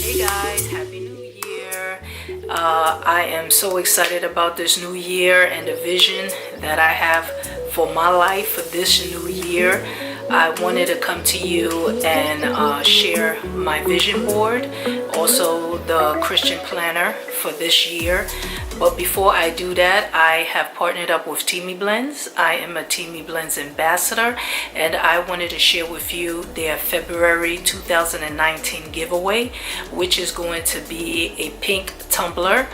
Hey guys, Happy New Year. I am so excited about this new year and the vision that I have for my life for this new year. I wanted to come to you and share my vision board, also the Christian planner for this year. But before I do that, I have partnered up with Teami Blends. I am a Teami Blends ambassador, and I wanted to share with you their February 2019 giveaway, which is going to be a pink tumbler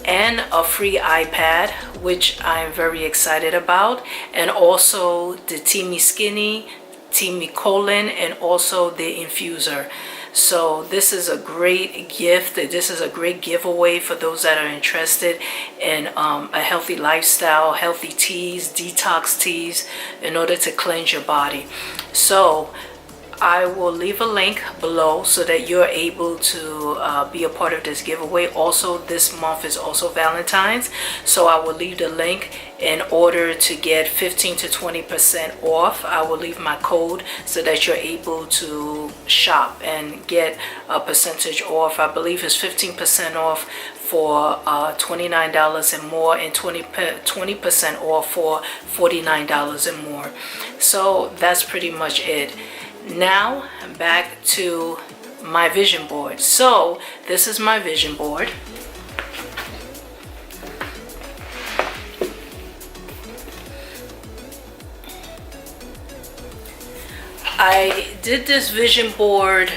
and a free iPad, which I'm very excited about, and also the TeamiSkinny, TeamiColon, and also the Infuser. So this is a great gift. This is a great giveaway for those that are interested in a healthy lifestyle, healthy teas, detox teas, in order to cleanse your body. So I will leave a link below so that you're able to be a part of this giveaway. Also, this month is also Valentine's, so I will leave the link in order to get 15 to 20% off. I will leave my code so that you're able to shop and get a percentage off. I believe it's 15% off for $29 and more, and 20% off for $49 and more. So that's pretty much it. Now back to my vision board. So this is my vision board. I did this vision board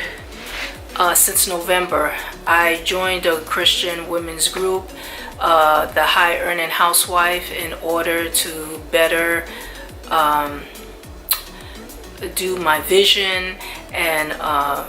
since November. I joined a Christian women's group, the High Earning Housewife, in order to better do my vision and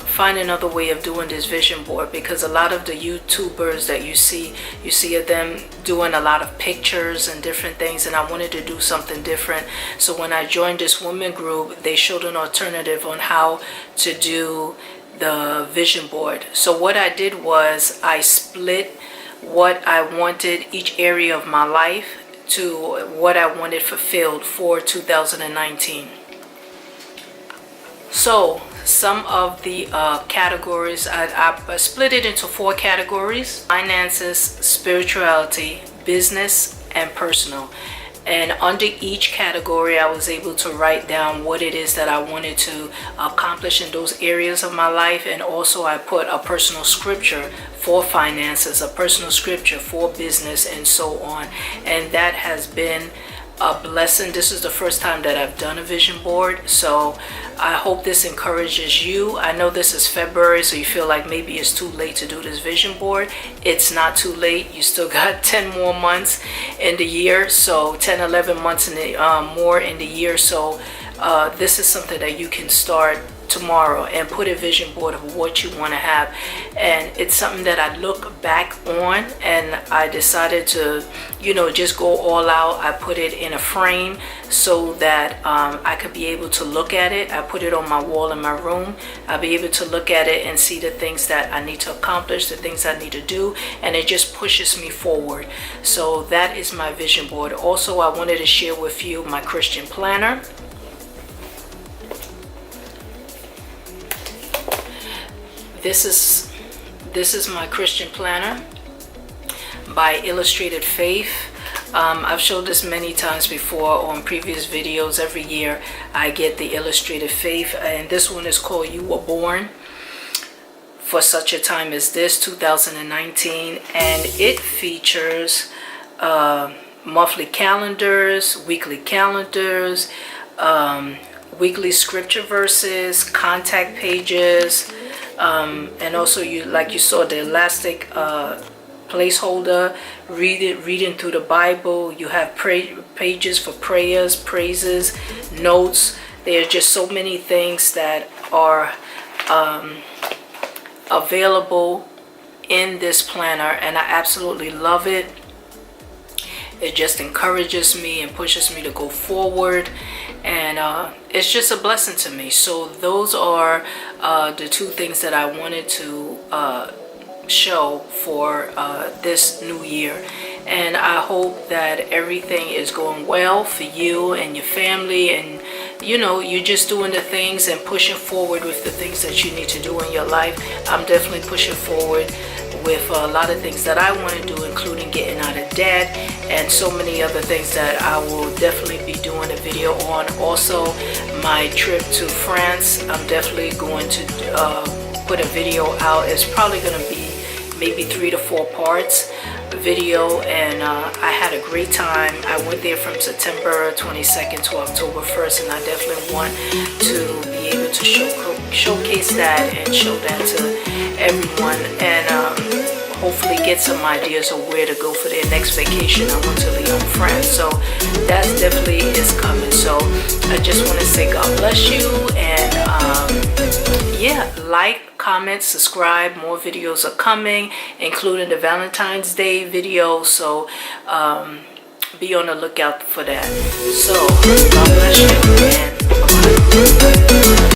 find another way of doing this vision board, because a lot of the YouTubers that you see of them doing a lot of pictures and different things, and I wanted to do something different. So when I joined this women group, they showed an alternative on how to do the vision board. So what I did was I split what I wanted, each area of my life, to what I wanted fulfilled for 2019. So some of the categories, I split it into 4 categories: finances, spirituality, business, and personal. And under each category, I was able to write down what it is that I wanted to accomplish in those areas of my life. And also I put a personal scripture for finances, a personal scripture for business, and so on. And that has been a blessing. This is the first time that I've done a vision board, so I hope this encourages you. I know this is February, so you feel like maybe it's too late to do this vision board. It's not too late. You still got 10 more months in the year, so 10, 11 months in the more in the year. So this is something that you can start tomorrow and put a vision board of what you want to have. And it's something that I look back on, and I decided to, just go all out. I put it in a frame so that I could be able to look at it. I put it on my wall in my room. I'll be able to look at it and see the things that I need to accomplish, the things I need to do, and it just pushes me forward. So that is my vision board. Also, I wanted to share with you my Christian planner. This is my Christian planner by Illustrated Faith. I've showed this many times before on previous videos. Every year I get the Illustrated Faith, and this one is called You Were Born for Such a Time as This, 2019, and it features monthly calendars, weekly calendars, weekly scripture verses, contact pages, and also you saw the elastic placeholder, reading through the Bible. You have pages for prayers, praises, notes. There are just so many things that are available in this planner, and I absolutely love it. It just encourages me and pushes me to go forward, and it's just a blessing to me. So those are the 2 things that I wanted to show for this new year. And I hope that everything is going well for you and your family, and you know, you're just doing the things and pushing forward with the things that you need to do in your life. I'm definitely pushing forward with a lot of things that I want to do, including getting out of debt and so many other things that I will definitely be doing a video on. Also, my trip to France, I'm definitely going to put a video out. It's probably going to be maybe 3 to 4 parts video, and I had a great time. I went there from September 22nd to October 1st, and I definitely want to be able to showcase that and show that to everyone, and hopefully get some ideas of where to go for their next vacation. I want to Lyon, France, so that definitely is coming. So I just want to say God bless you, and yeah, like, comment, subscribe. More videos are coming, including the Valentine's Day video, so be on the lookout for that. So God bless you, and bye-bye.